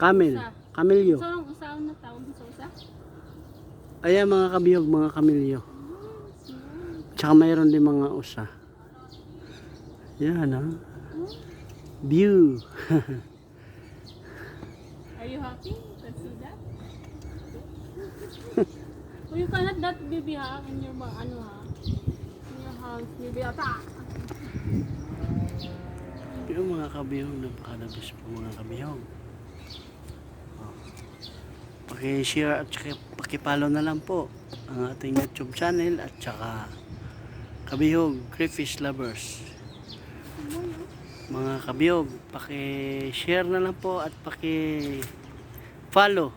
Camel. Usa. Camelyo. So, ang usa na tawag sa usa? Ayan mga kabihog, mga kamelyo. Tsaka mayroon din mga usa. Yan ha. View. Are you happy to see that? Oh, you cannot that baby ha in your ano ha. In your house, baby ata. Yung mga kabihog, napakalabis po mga kabihog. Oh. Paki-share at saka paki-follow na lang po ang ating YouTube channel at saka Kabihog Crayfish Lovers. Mga kabihog, paki-share na lang po at paki-follow.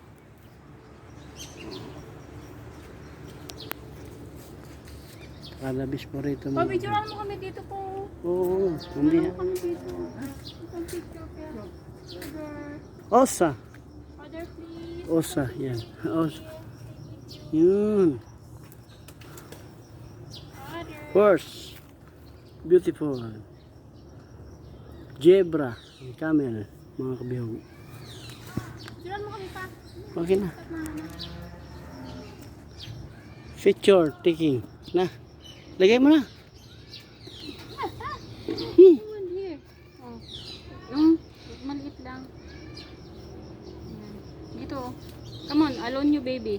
Kalabis po rito. Pabidyoran mo kami dito po. Oo, hindi. Ano kami dito? Isang picture kaya. Osa. Father, please. Osa, yan. Osa. Yun. Father. Horse. Beautiful. Zebra. Camel. Mga kabihog. Picturean mo kami pa. Okay na. Picture taking. Na. Lagay mo na. One here. Oh. Yung maliit lang. Ayan. Dito. Come on, alone you baby.